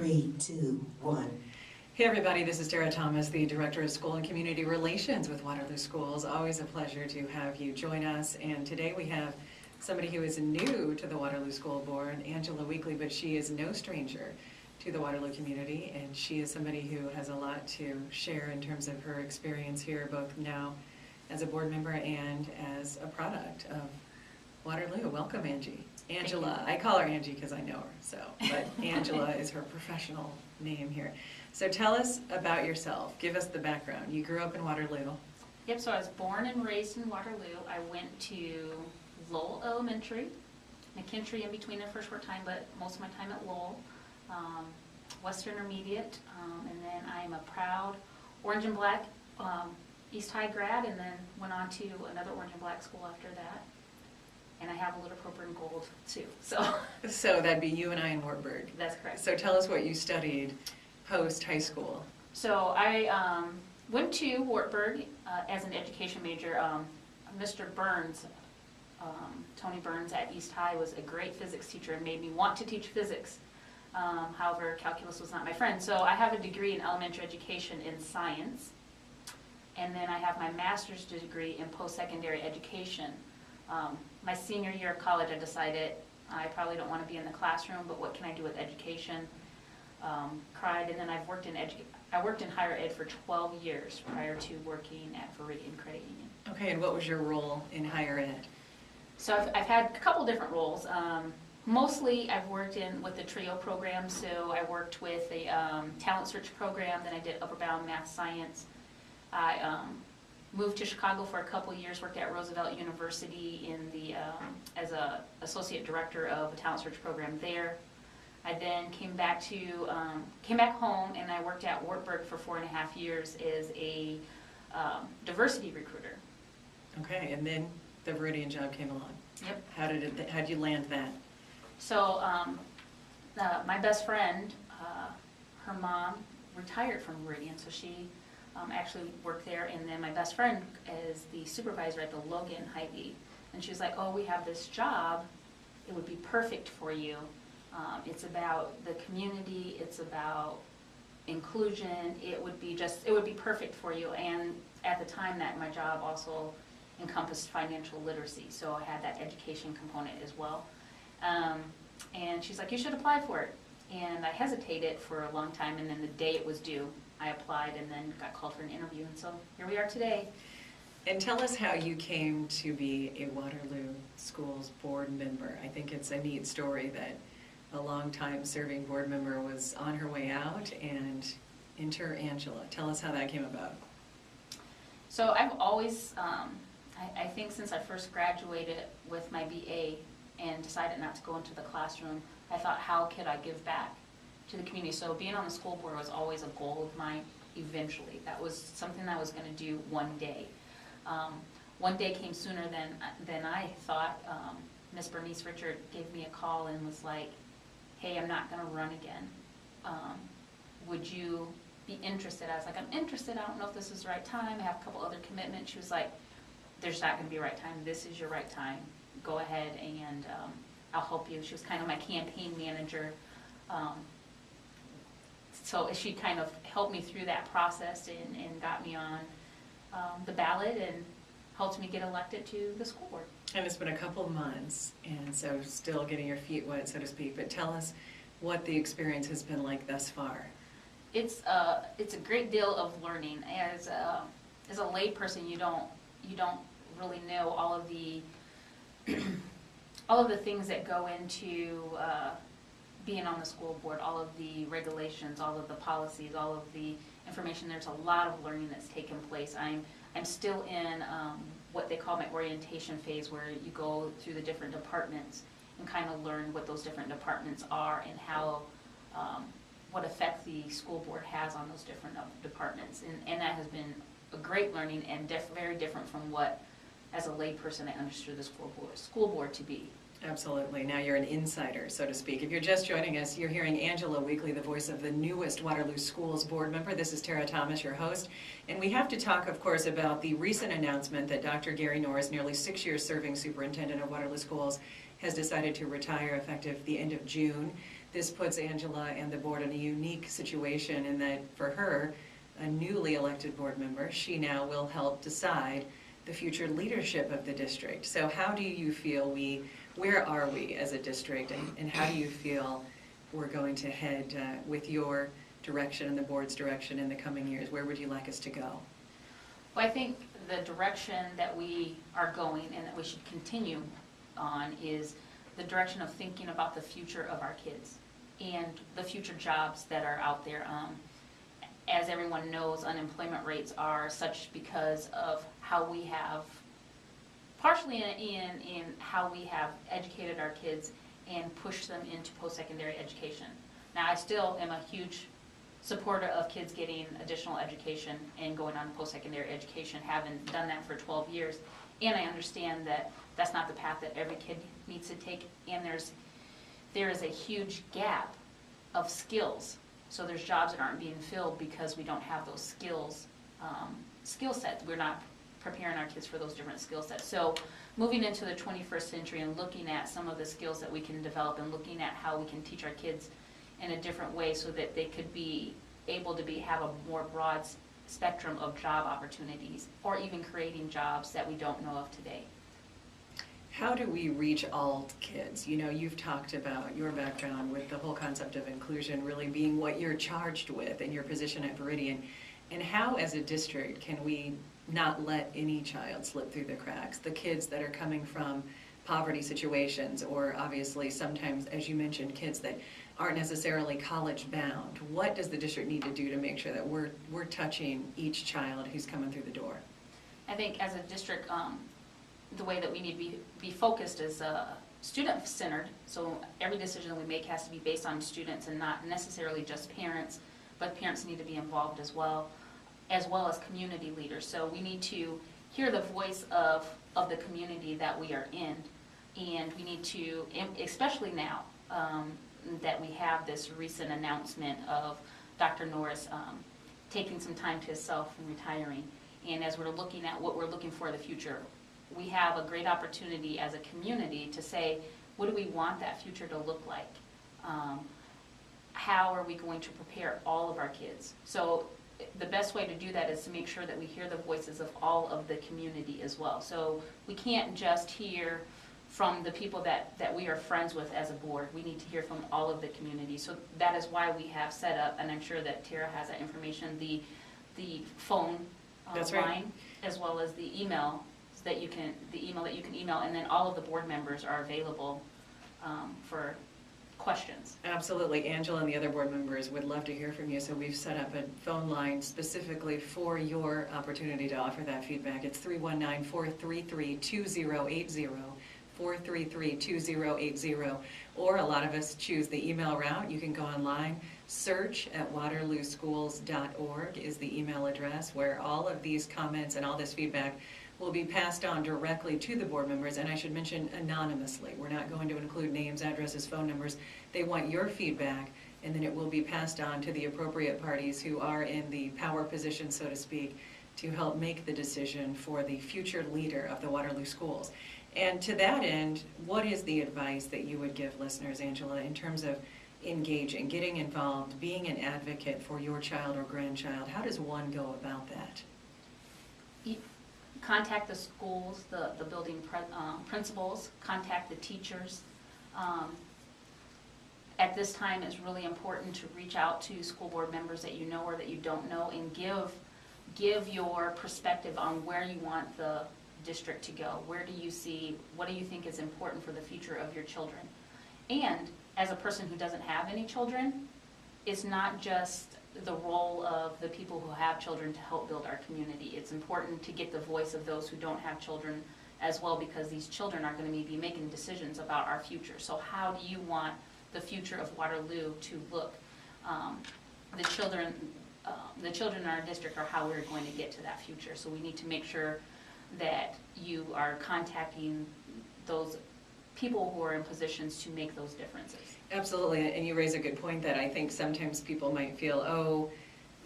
3, 2, 1. Hey everybody, this is Tara Thomas, the Director of School and Community Relations with Waterloo Schools. Always a pleasure to have you join us. And today we have somebody who is new to the Waterloo School Board, Angela Weekly, but she is no stranger to the Waterloo community, and she is somebody who has a lot to share in terms of her experience here, both now as a board member and as a product of Waterloo. Welcome, Angie. Angela. I call her Angie because I know her, but Angela is her professional name here. So tell us about yourself. Give us the background. You grew up in Waterloo. Yep, so I was born and raised in Waterloo. I went to Lowell Elementary, McKintrey in between there for a short time, but most of my time at Lowell. Western Intermediate, and then I am a proud Orange and Black East High grad, and then went on to another Orange and Black school after that. And I have a little purple and gold too. So that'd be you and I in Wartburg. That's correct. So tell us what you studied post high school. So I went to Wartburg as an education major. Mr. Burns, Tony Burns at East High, was a great physics teacher and made me want to teach physics. However, calculus was not my friend. So I have a degree in elementary education in science, and then I have my master's degree in post-secondary education. My senior year of college, I decided I probably don't want to be in the classroom, but what can I do with education? Cried, and then I worked in higher ed for 12 years prior to working at Veridian Credit Union. Okay, and what was your role in higher ed? So I've had a couple different roles. Mostly I've worked with the TRIO program, so I worked with a talent search program, then I did upper bound math science. I moved to Chicago for a couple years, worked at Roosevelt University as a associate director of a talent search program there. I then came back home, and I worked at Wartburg for 4.5 years as a diversity recruiter. Okay, and then the Veridian job came along. Yep. How did you land that? So my best friend, her mom retired from Veridian, so she actually worked there, and then my best friend is the supervisor at the Logan Hy-Vee, and she was like, oh, we have this job, it would be perfect for you. It's about the community, it's about inclusion, it would be perfect for you. And at the time, that my job also encompassed financial literacy, so I had that education component as well. And she's like, you should apply for it. And I hesitated for a long time, and then the day it was due, I applied and then got called for an interview, and so here we are today. And tell us how you came to be a Waterloo Schools board member. I think it's a neat story that a long-time serving board member was on her way out, and enter Angela. Tell us how that came about. So I've always, I think since I first graduated with my BA and decided not to go into the classroom, I thought, how could I give back to the community? So being on the school board was always a goal of mine eventually. That was something I was going to do one day. One day came sooner than I thought. Miss Bernice Richard gave me a call and was like, hey, I'm not going to run again. Would you be interested? I was like, I'm interested. I don't know if this is the right time. I have a couple other commitments. She was like, there's not going to be a right time. This is your right time. Go ahead and I'll help you. She was kind of my campaign manager. So she kind of helped me through that process and got me on the ballot and helped me get elected to the school board. And it's been a couple months, and so still getting your feet wet, so to speak, but tell us what the experience has been like thus far. It's a great deal of learning. As a lay person, you don't really know all of the things that go into being on the school board, all of the regulations, all of the policies, all of the information. There's a lot of learning that's taken place. I'm still in what they call my orientation phase, where you go through the different departments and kind of learn what those different departments are and how what effect the school board has on those different departments. And that has been a great learning and very different from what, as a lay person, I understood the school board to be. Absolutely. Now you're an insider, so to speak. If you're just joining us, you're hearing Angela Weekly, the voice of the newest Waterloo Schools board member. This is Tara Thomas, your host. And we have to talk, of course, about the recent announcement that Dr. Gary Norris, nearly 6 years serving superintendent of Waterloo Schools, has decided to retire effective the end of June. this puts Angela and the board in a unique situation in that for her, a newly elected board member, she now will help decide the future leadership of the district. So how do you feel where are we as a district, and how do you feel we're going to head with your direction and the board's direction in the coming years? Where would you like us to go? Well, I think the direction that we are going and that we should continue on is the direction of thinking about the future of our kids and the future jobs that are out there. As everyone knows, unemployment rates are such because of how we have, partially in how we have educated our kids and pushed them into post-secondary education. Now, I still am a huge supporter of kids getting additional education and going on post-secondary education, having done that for 12 years. And I understand that that's not the path that every kid needs to take, and there is a huge gap of skills. So there's jobs that aren't being filled because we don't have those skill sets. We're not preparing our kids for those different skill sets. So moving into the 21st century and looking at some of the skills that we can develop and looking at how we can teach our kids in a different way so that they could be able to have a more broad spectrum of job opportunities, or even creating jobs that we don't know of today. How do we reach all kids? You know, you've talked about your background with the whole concept of inclusion really being what you're charged with in your position at Veridian. And how, as a district, can we not let any child slip through the cracks? The kids that are coming from poverty situations, or obviously sometimes, as you mentioned, kids that aren't necessarily college bound. What does the district need to do to make sure that we're touching each child who's coming through the door? I think as a district, the way that we need to be focused is student-centered. So every decision that we make has to be based on students and not necessarily just parents, but parents need to be involved as well as community leaders. So we need to hear the voice of the community that we are in, and we need to, especially now that we have this recent announcement of Dr. Norris taking some time to himself and retiring, and as we're looking at what we're looking for in the future, we have a great opportunity as a community to say, what do we want that future to look like? How are we going to prepare all of our kids? So the best way to do that is to make sure that we hear the voices of all of the community as well. So we can't just hear from the people that we are friends with as a board. We need to hear from all of the community. So that is why we have set up, and I'm sure that Tara has that information, the phone That's line, right. as well as the email that you can email, and then all of the board members are available for questions. Absolutely. Angela and the other board members would love to hear from you, so we've set up a phone line specifically for your opportunity to offer that feedback. It's 319-433-2080, 433-2080, or a lot of us choose the email route. You can go online, search at waterlooschools.org is the email address where all of these comments and all this feedback will be passed on directly to the board members, and I should mention anonymously. We're not going to include names, addresses, phone numbers. They want your feedback, and then it will be passed on to the appropriate parties who are in the power position, so to speak, to help make the decision for the future leader of the Waterloo schools. And to that end, what is the advice that you would give listeners, Angela, in terms of engaging, getting involved, being an advocate for your child or grandchild? How does one go about that? Contact the schools, the building principals, contact the teachers. At this time, it's really important to reach out to school board members that you know or that you don't know, and give your perspective on where you want the district to go. Where do you see, what do you think is important for the future of your children? And as a person who doesn't have any children, it's not just the role of the people who have children to help build our community. It's important to get the voice of those who don't have children as well, because these children are going to be making decisions about our future. So how do you want the future of Waterloo to look? The children in our district are how we're going to get to that future. So we need to make sure that you are contacting those people who are in positions to make those differences. Absolutely, and you raise a good point that I think sometimes people might feel, oh,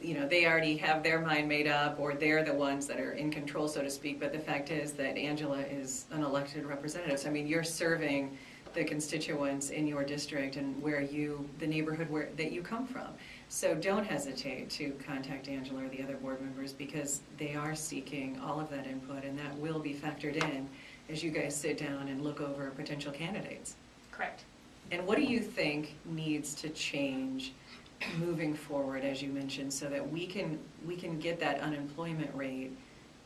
you know, they already have their mind made up, or they're the ones that are in control, so to speak, but the fact is that Angela is an elected representative. So, I mean, you're serving the constituents in your district and the neighborhood that you come from. So don't hesitate to contact Angela or the other board members, because they are seeking all of that input, and that will be factored in as you guys sit down and look over potential candidates. Correct. And what do you think needs to change moving forward, as you mentioned, so that we can get that unemployment rate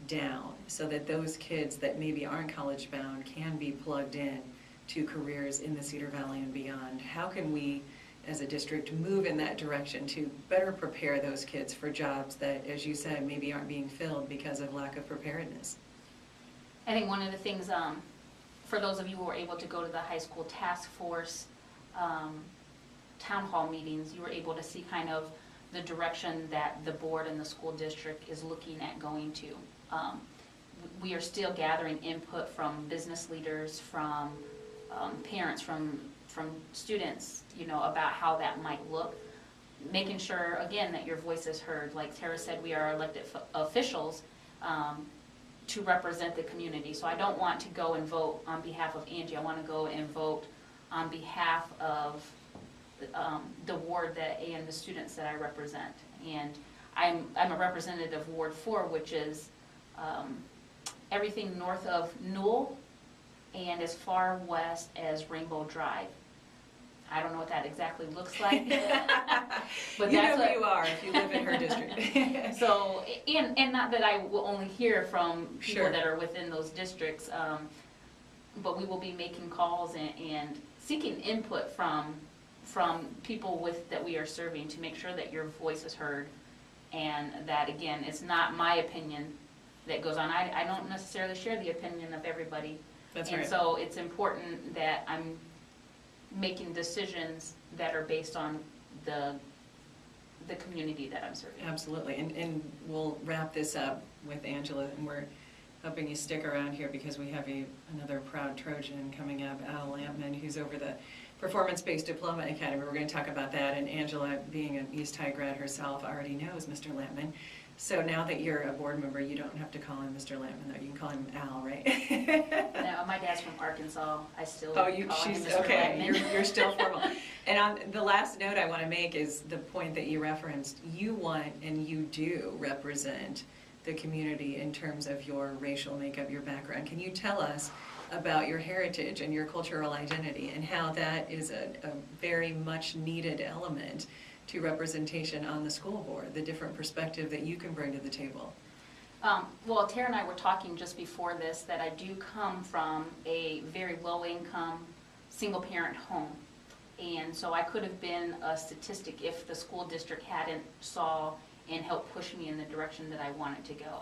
down, so that those kids that maybe aren't college bound can be plugged in to careers in the Cedar Valley and beyond? How can we, as a district, move in that direction to better prepare those kids for jobs that, as you said, maybe aren't being filled because of lack of preparedness? I think one of the things, for those of you who were able to go to the high school task force town hall meetings, you were able to see kind of the direction that the board and the school district is looking at going to. We are still gathering input from business leaders, from parents, from students, about how that might look. Making sure, again, that your voice is heard. Like Tara said, we are elected officials to represent the community. So I don't want to go and vote on behalf of Angie. I want to go and vote on behalf of the ward and the students that I represent. And I'm a representative of Ward 4, which is everything north of Newell and as far west as Rainbow Drive. I don't know what that exactly looks like. But you that's know who you are if you live in her district. So, and not that I will only hear from people Sure. that are within those districts, but we will be making calls and seeking input from people that we are serving to make sure that your voice is heard, and that, again, it's not my opinion that goes on. I don't necessarily share the opinion of everybody. That's and right. So it's important that I'm making decisions that are based on the community that I'm serving. Absolutely, and we'll wrap this up with Angela, and we're hoping you stick around here because we have another proud Trojan coming up, Al Lampman, who's over the Performance-Based Diploma Academy. We're going to talk about that, and Angela, being an East High grad herself, already knows Mr. Lampman. So now that you're a board member, you don't have to call him Mr. Lampman, though. You can call him Al, right? No, my dad's from Arkansas. I still call him she's Mr. okay. Lampman. You're still formal. And on the last note I want to make is the point that you referenced. You want and you do represent the community in terms of your racial makeup, your background. Can you tell us about your heritage and your cultural identity and how that is a very much needed element to representation on the school board, the different perspective that you can bring to the table? Well, Tara and I were talking just before this that I do come from a very low-income, single-parent home. And so I could have been a statistic if the school district hadn't saw and helped push me in the direction that I wanted to go.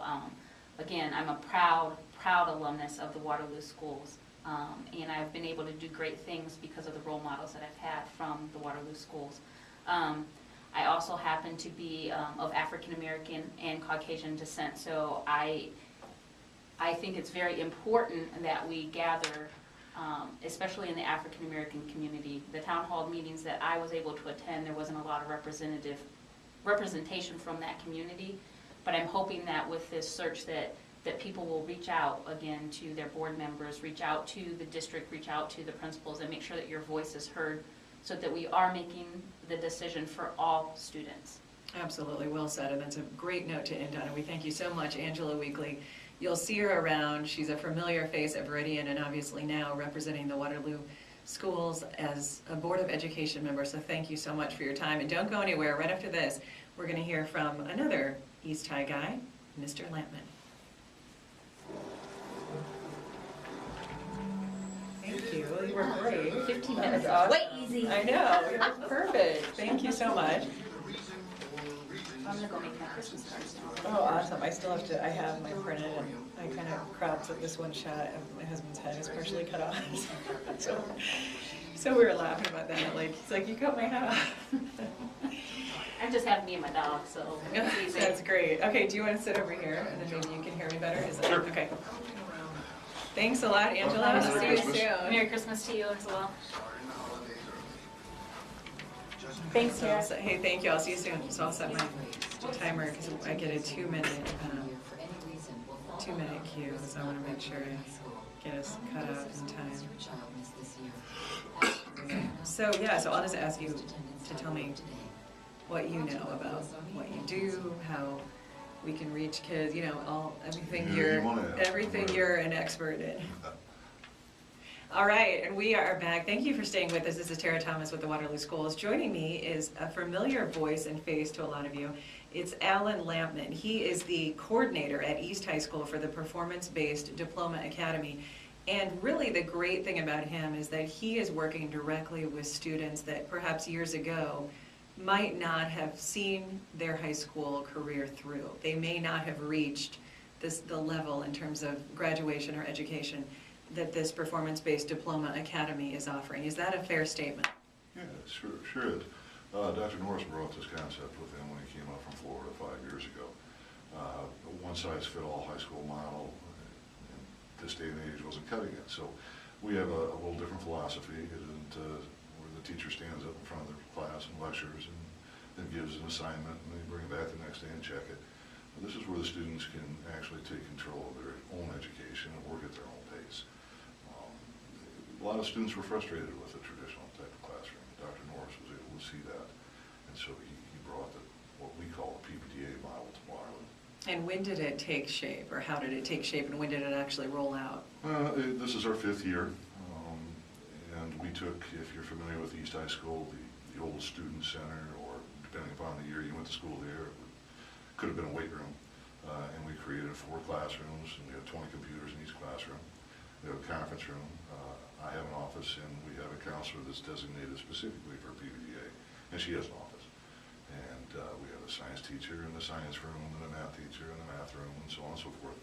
Again, I'm a proud alumnus of the Waterloo schools. And I've been able to do great things because of the role models that I've had from the Waterloo schools. I also happen to be of African American and Caucasian descent, so I think it's very important that we gather, especially in the African American community. The town hall meetings that I was able to attend, there wasn't a lot of representation from that community, but I'm hoping that with this search that people will reach out again to their board members, reach out to the district, reach out to the principals, and make sure that your voice is heard so that we are making the decision for all students. Absolutely, well said, and that's a great note to end on, and we thank you so much, Angela Weekly. You'll see her around. She's a familiar face at Viridian, and obviously now representing the Waterloo schools as a Board of Education member, so thank you so much for your time, and don't go anywhere. Right after this, we're going to hear from another East High guy, Mr. Lampman. Thank you. You were great. 15 minutes. Awesome. Way easy. I know. It was perfect. Thank you so much. I'm gonna go make my Christmas cards now. Oh, awesome. I still have to, I have my printed, and I kind of cropped with this one shot of my husband's head is partially cut off. So we were laughing about that. He's like, you cut my head off. I just have me and my dog, so it's easy. That's great. Okay, do you want to sit over here, and then maybe you can hear me better? Is that okay? Thanks a lot, Angela. See you soon. Merry Christmas to you as well. Thanks, Tara. Hey, thank you. I'll see you soon. So I'll set my timer because I get a 2-minute cue, so I want to make sure I get us cut out in time. Your child missed this year. So yeah, so I'll just ask you to tell me what you know about what you do, how we can reach kids, you know, everything you're an expert in. All right, and we are back. Thank you for staying with us. This is Tara Thomas with the Waterloo Schools. Joining me is a familiar voice and face to a lot of you. It's Alan Lampman. He is the coordinator at East High School for the Performance-Based Diploma Academy. And really the great thing about him is that he is working directly with students that perhaps years ago might not have seen their high school career through. They may not have reached the level in terms of graduation or education that this Performance-Based Diploma Academy is offering. Is that a fair statement? Yeah, sure is. Dr. Norris brought this concept with him when he came up from Florida 5 years ago. One-size-fit-all high school model in this day and age wasn't cutting it. So we have a little different philosophy. It isn't where the teacher stands up in front of the class and lectures and then gives an assignment and they bring it back the next day and check it. But this is where the students can actually take control of their own education and work at their own pace. A lot of students were frustrated with the traditional type of classroom. Dr. Norris was able to see that, and so he brought what we call the PPDA model to Waterloo. And when did it take shape, or how did it take shape, and when did it actually roll out? This is our 5th year, and we took, if you're familiar with East High School, the old student center, or depending upon the year you went to school there, it could have been a weight room, and we created 4 classrooms, and we have 20 computers in each classroom. We have a conference room. I have an office, and we have a counselor that's designated specifically for PPDA, and she has an office. And we have a science teacher in the science room, and a math teacher in the math room, and so on and so forth.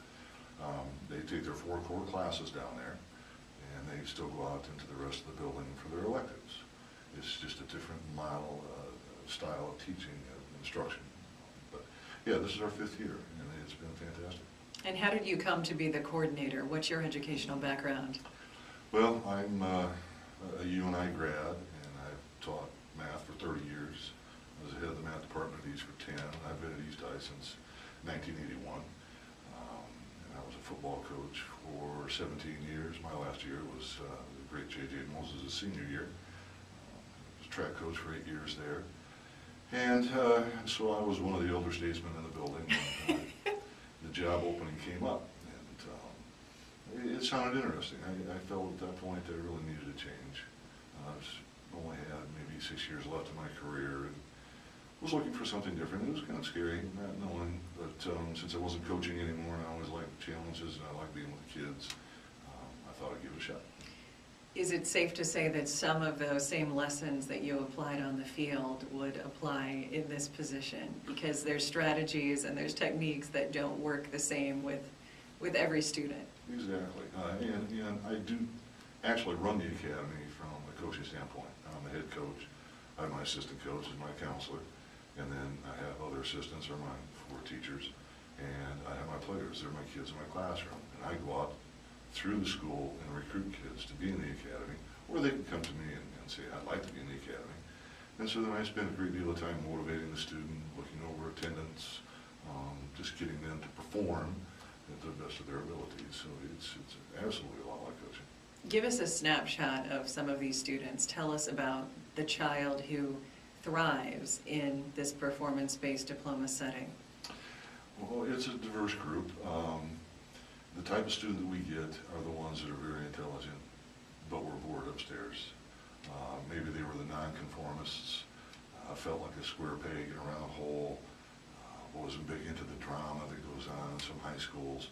They take their 4 core classes down there, and they still go out into the rest of the building for their electives. It's just a different model, style of teaching, instruction. But yeah, this is our 5th year, and it's been fantastic. And how did you come to be the coordinator? What's your educational background? Well, I'm a UNI grad, and I've taught math for 30 years. I was the head of the math department at East for 10. I've been at East High since 1981. And I was a football coach for 17 years. My last year was the great J.J. Moses' senior year. I was a track coach for 8 years there. And so I was one of the elder statesmen in the building. The job opening came up. It sounded interesting. I felt at that point that I really needed a change. I only had maybe 6 years left in my career and was looking for something different. It was kind of scary, not knowing, but since I wasn't coaching anymore and I always liked challenges and I liked being with the kids, I thought I'd give it a shot. Is it safe to say that some of those same lessons that you applied on the field would apply in this position? Because there's strategies and there's techniques that don't work the same with every student. Exactly. And I do actually run the academy from a coaching standpoint. I'm the head coach. I have my assistant coach and my counselor. And then I have other assistants or my 4 teachers. And I have my players. They're my kids in my classroom. And I go out through the school and recruit kids to be in the academy. Or they can come to me and say, I'd like to be in the academy. And so then I spend a great deal of time motivating the student, looking over attendance, just getting them to perform at the best of their abilities. So it's absolutely a lot like coaching. Give us a snapshot of some of these students. Tell us about the child who thrives in this performance-based diploma setting. Well, it's a diverse group. The type of student that we get are the ones that are very intelligent, but were bored upstairs. Maybe they were the nonconformists, felt like a square peg in a round hole, wasn't big into the drama that goes on in some high schools.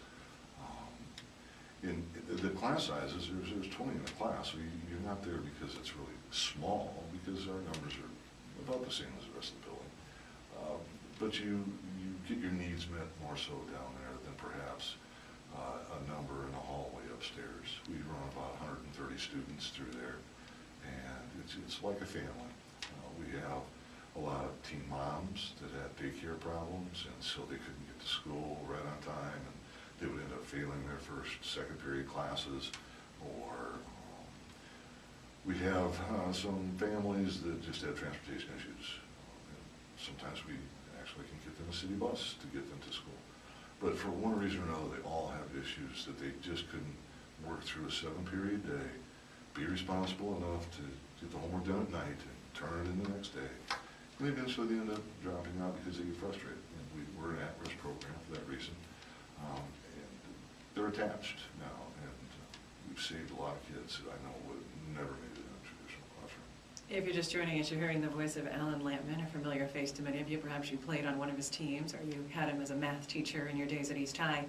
In the class sizes, there's 20 in a class, so you're not there because it's really small, because our numbers are about the same as the rest of the building. But you get your needs met more so down there than perhaps a number in a hallway upstairs. We run about 130 students through there, and it's like a family. We have a lot of teen moms that had daycare problems, and so they couldn't get to school right on time, and they would end up failing their first, second period classes. Or we have some families that just have transportation issues. Sometimes we actually can get them a city bus to get them to school. But for one reason or another, they all have issues that they just couldn't work through a 7-period day, be responsible enough to get the homework done at night and turn it in the next day. And eventually they end up dropping out because they get frustrated. And we're an at-risk program for that reason. And they're attached now, and we've saved a lot of kids that I know would have never made it in a traditional classroom. If you're just joining us, you're hearing the voice of Alan Lampman, a familiar face to many of you. Perhaps you played on one of his teams, or you had him as a math teacher in your days at East High.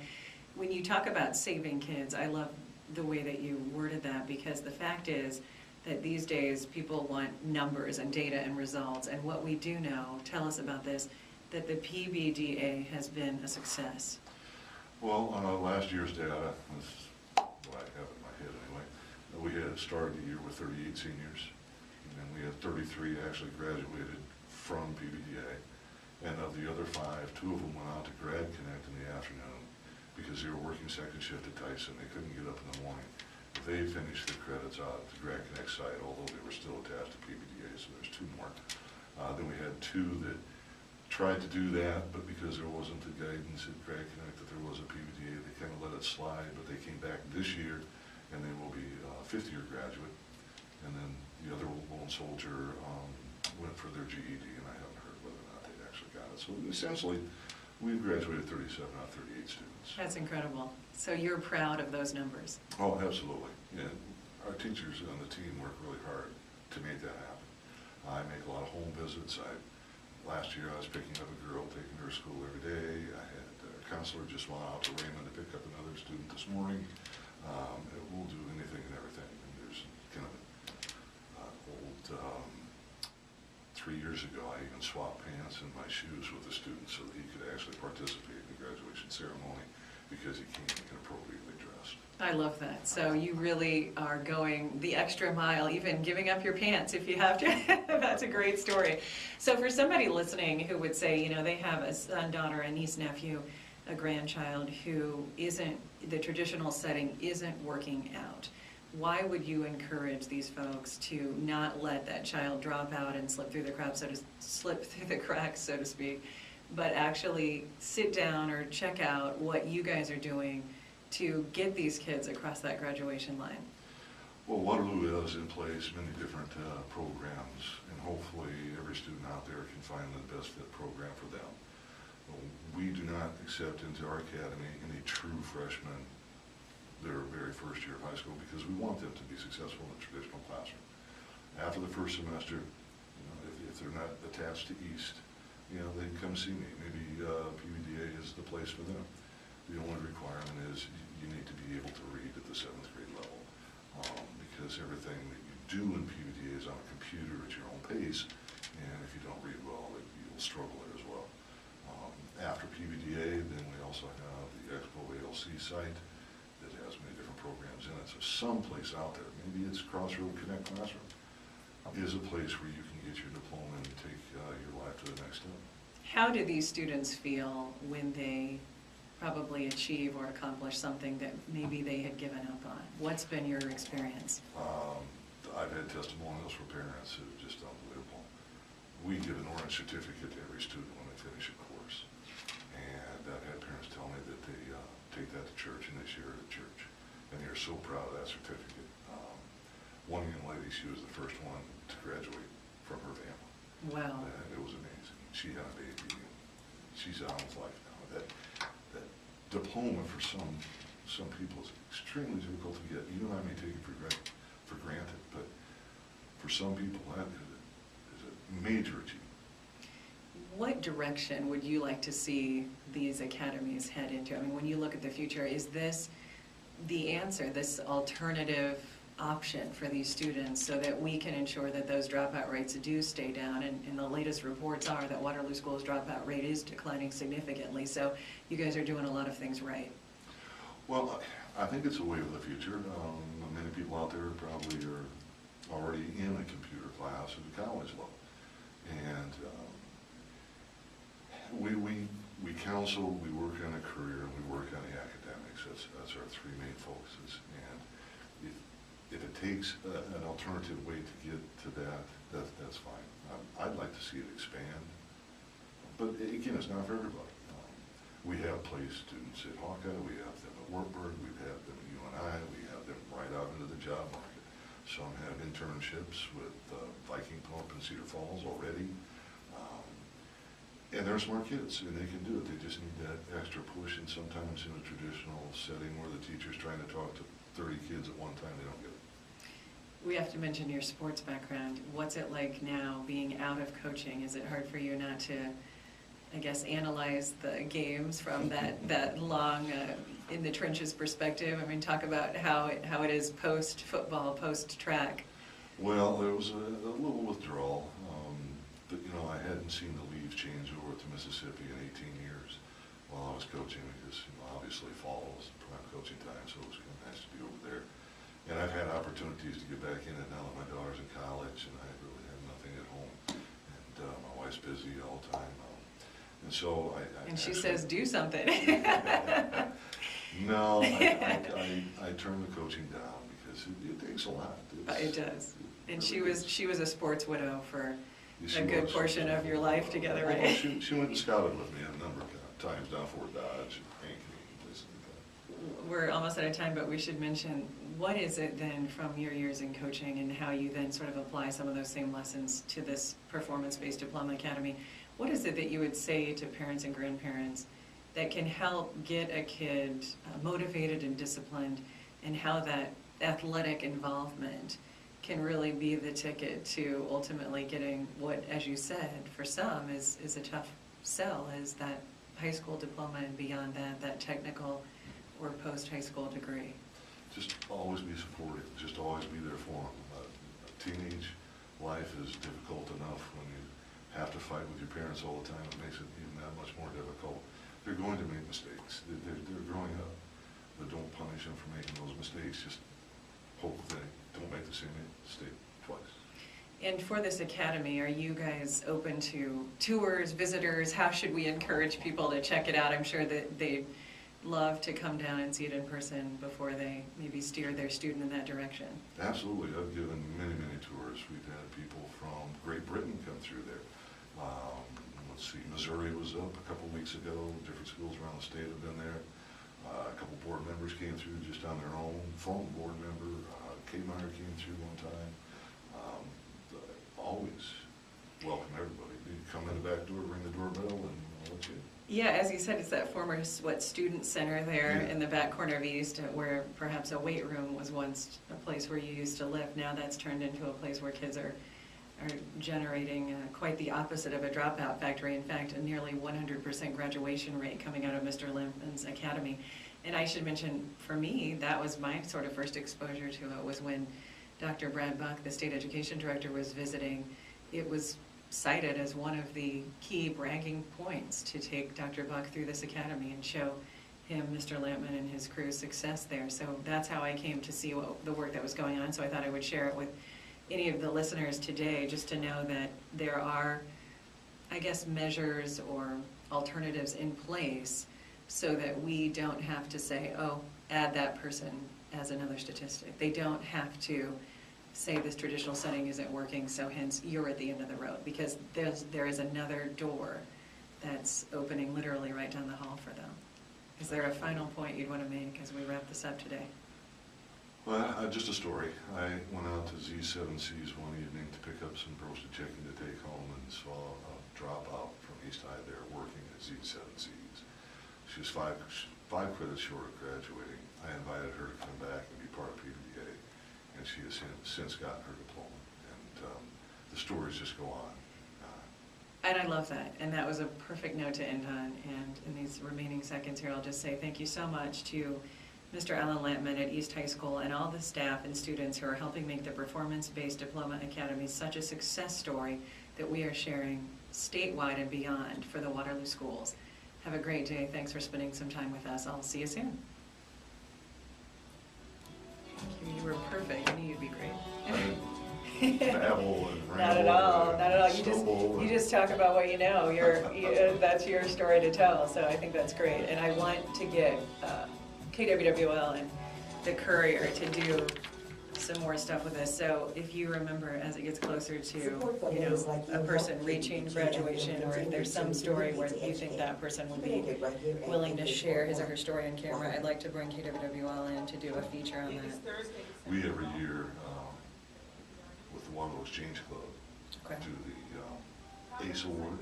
When you talk about saving kids, I love the way that you worded that, because the fact is that these days people want numbers and data and results. And what we do know, tell us about this, that the PBDA has been a success. Well, last year's data, this is what I have in my head anyway, we had started the year with 38 seniors, and then we had 33 actually graduated from PBDA. And of the other 5, 2 of them went out to Grad Connect in the afternoon because they were working second shift at Tyson. They couldn't get up in the morning. They finished their credits out at the Grad Connect site, although they were still attached to PBDA, so there's 2 more. Then we had 2 that tried to do that, but because there wasn't the guidance at Grad Connect that there was a PBDA, they kind of let it slide, but they came back this year, and they will be a 5th-year graduate. And then the other lone soldier went for their GED, and I haven't heard whether or not they actually got it. So essentially, we've graduated 37 out of 38 students. That's incredible. So you're proud of those numbers. Oh, absolutely. Yeah, our teachers on the team work really hard to make that happen. I make a lot of home visits. Last year I was picking up a girl, taking her to school every day. I had a counselor just went out to Raymond to pick up another student this morning. We'll do anything and everything. And there's kind of an old, 3 years ago, I even swapped pants and my shoes with the student so that he could actually participate in the graduation ceremony because he came inappropriately dressed. I love that. So you really are going the extra mile, even giving up your pants if you have to. That's a great story. So for somebody listening who would say, you know, they have a son, daughter, a niece, nephew, a grandchild who isn't, the traditional setting isn't working out, why would you encourage these folks to not let that child drop out and slip through the cracks, so to speak, but actually sit down or check out what you guys are doing to get these kids across that graduation line? Well, Waterloo has in place many different programs, and hopefully every student out there can find the best fit program for them. We do not accept into our academy any true freshmen their very first year of high school because we want them to be successful in the traditional classroom. After the first semester, you know, if they're not attached to East, you know, they can come see me. Maybe PBDA is the place for them. The only requirement is you need to be able to read at the 7th grade level because everything that you do in PBDA is on a computer at your own pace, and if you don't read well, you'll struggle there as well. After PBDA, then we also have the Expo ALC site that has many different programs in it. So someplace out there, maybe it's Crossroad Connect Classroom, is a place where you can get your diploma and take your life to the next step. How do these students feel when they probably achieve or accomplish something that maybe they had given up on? What's been your experience? I've had testimonials from parents who are just unbelievable. We give an orange certificate to every student when they finish a course. And I've had parents tell me that they take that to church and they share it at church. And they're so proud of that certificate. One young lady, she was the first one to graduate from her family. Wow. It was amazing. She had a baby, and she's out of life now. That diploma for some people is extremely difficult to get. You and I may take it for granted, but for some people that is a major achievement. What direction would you like to see these academies head into? I mean, when you look at the future, is this the answer, this alternative option for these students so that we can ensure that those dropout rates do stay down? And the latest reports are that Waterloo School's dropout rate is declining significantly. So you guys are doing a lot of things right. Well, I think it's a way of the future. Many people out there probably are already in a computer class at the college level. And we counsel, we work on a career, and we work on the academics. That's our 3 main focuses. And if it takes an alternative way to get to that's fine. I'd like to see it expand. But again, it's not for everybody. We have placed students at Hawkeye, we have them at Wartburg, we've had them at UNI, we have them them right out into the job market. Some have internships with Viking Pump in Cedar Falls already. And they're smart kids, and they can do it. They just need that extra push, and sometimes in a traditional setting where the teacher's trying to talk to 30 kids at one time, they don't get it. We have to mention your sports background. What's it like now being out of coaching? Is it hard for you not to, I guess, analyze the games from that long in the trenches perspective? I mean, talk about how it is post-football, post-track. Well, there was a little withdrawal. But, you know, I hadn't seen the leaves change over to Mississippi in 18 years while I was coaching because, you know, obviously fall was prime coaching time, so it was kind of nice to be over there. And I've had opportunities to get back in it now that my daughter's in college, and I really have nothing at home. And my wife's busy all the time. And so And she says, do something. No, I turned the coaching down because it takes a lot. It does. And really she was a sports widow for She a good was. portion of your life together, Well, right? she went and scouted with me a number of times down Fort Dodge, Ankeny, places like that. We're almost out of time, but we should mention, what is it then from your years in coaching and how you then sort of apply some of those same lessons to this performance-based diploma academy? What is it that you would say to parents and grandparents that can help get a kid motivated and disciplined, and how that athletic involvement can really be the ticket to ultimately getting what, as you said, for some is a tough sell, is that high school diploma and beyond that technical or post-high school degree? Just always be supportive, just always be there for them. Teenage life is difficult enough when you have to fight with your parents all the time. It makes it even that much more difficult. They're going to make mistakes. They're growing up. But don't punish them for making those mistakes. Just hope they don't make the same mistake twice. And for this academy, are you guys open to tours, visitors? How should we encourage people to check it out? I'm sure that they'd love to come down and see it in person before they maybe steer their student in that direction. Absolutely. I've given many, many tours. We've had people from Great Britain come through there. Let's see, Missouri was up a couple weeks ago. Different schools around the state have been there. A couple board members came through just on their own. Phone board member, K-Meyer came through one time. Always welcome everybody. You come in the back door, ring the doorbell, and I'll let you in. Yeah, as you said, it's that former, student center there in the back corner of East, where perhaps a weight room was once a place where you used to live. Now that's turned into a place where kids are generating quite the opposite of a dropout factory. In fact, a nearly 100% graduation rate coming out of Mr. Lampman's academy. And I should mention, for me, that was my sort of first exposure to it, was when Dr. Brad Buck, the state education director, was visiting. It was cited as one of the key bragging points to take Dr. Buck through this academy and show him, Mr. Lampman, and his crew's success there. So that's how I came to see the work that was going on. So I thought I would share it with any of the listeners today, just to know that there are, I guess, measures or alternatives in place so that we don't have to say, oh, add that person as another statistic. They don't have to say this traditional setting isn't working, so hence you're at the end of the road, because there is another door that's opening literally right down the hall for them. Is there a final point you'd want to make as we wrap this up today? Well, just a story. I went out to Z7C's one evening to pick up some roasted chicken to take home and saw a dropout from East High there working at Z7C's. She was five credits short of graduating. I invited her to come back and be part of PBA, and she has since gotten her diploma. And the stories just go on. And I love that, and that was a perfect note to end on. And in these remaining seconds here, I'll just say thank you so much to Mr. Alan Lampman at East High School and all the staff and students who are helping make the Performance-Based Diploma Academy such a success story that we are sharing statewide and beyond for the Waterloo schools. Have a great day. Thanks for spending some time with us. I'll see you soon. Thank you. You were perfect. I knew you'd be great. Babble and Not at all. Not at all. You just talk about what you know. That's your story to tell. So I think that's great. And I want to get KWWL and the Courier to do some more stuff with us. So if you remember, as it gets closer to, you know, a person reaching graduation, or if there's some story where you think that person would be willing to share his or her story on camera, I'd like to bring KWWL in to do a feature on that. We every year, with the Waterloo Exchange Club, Okay. do the ACE Award.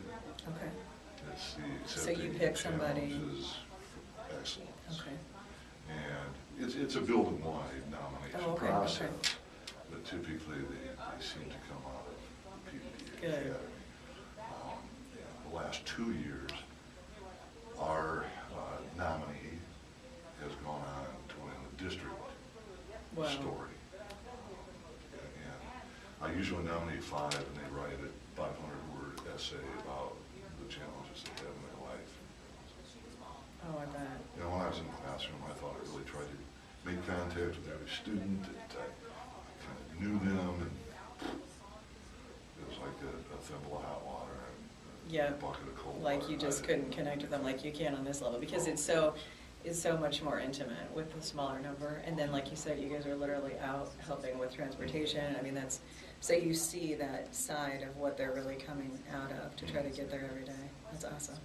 Okay. It's the So you Accepting pick somebody. Challenges for Excellence. Okay. And it's a building-wide nomination Oh, okay, process. okay. But typically, they seem to come out of the PBA Good. Academy. The last 2 years, our nominee has gone on to win the district Wow. story. And I usually nominate 5, and they write a 500-word essay about the challenges they have in their life. Oh, I bet. You know, when I was in the classroom, I thought I really tried to make contact with every student, that I kind of knew them, and it was like a thimble of hot water and Yeah, a bucket of cold water. like you just couldn't connect with them like you can on this level, because it's so much more intimate with the smaller number. And then, like you said, you guys are literally out helping with transportation. I mean, that's, so you see that side of what they're really coming out of to try to get there every day. That's awesome.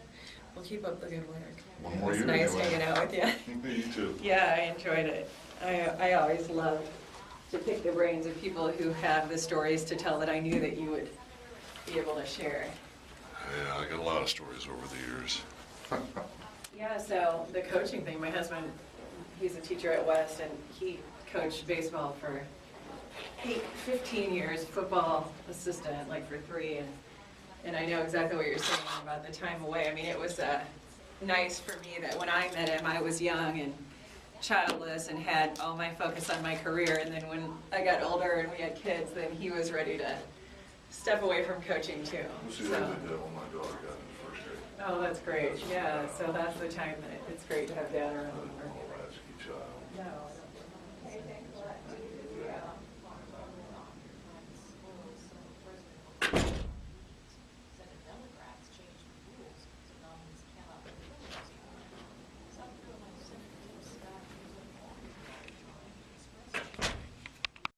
Well, keep up the good work. One more It was year nice anyway. hanging out with you. You too. Yeah, I enjoyed it. I always love to pick the brains of people who have the stories to tell that I knew that you would be able to share. Yeah, I got a lot of stories over the years. Yeah, so the coaching thing, my husband, he's a teacher at West, and he coached baseball for 15 years, football assistant, like for 3, and I know exactly what you're saying about the time away. I mean, it was nice for me that when I met him, I was young and childless and had all my focus on my career, and then when I got older and we had kids, then he was ready to step away from coaching too. We'll see So- what I did when my daughter got in the first grade. Oh, that's great. Yeah, so that's the time that it's great to have dad around.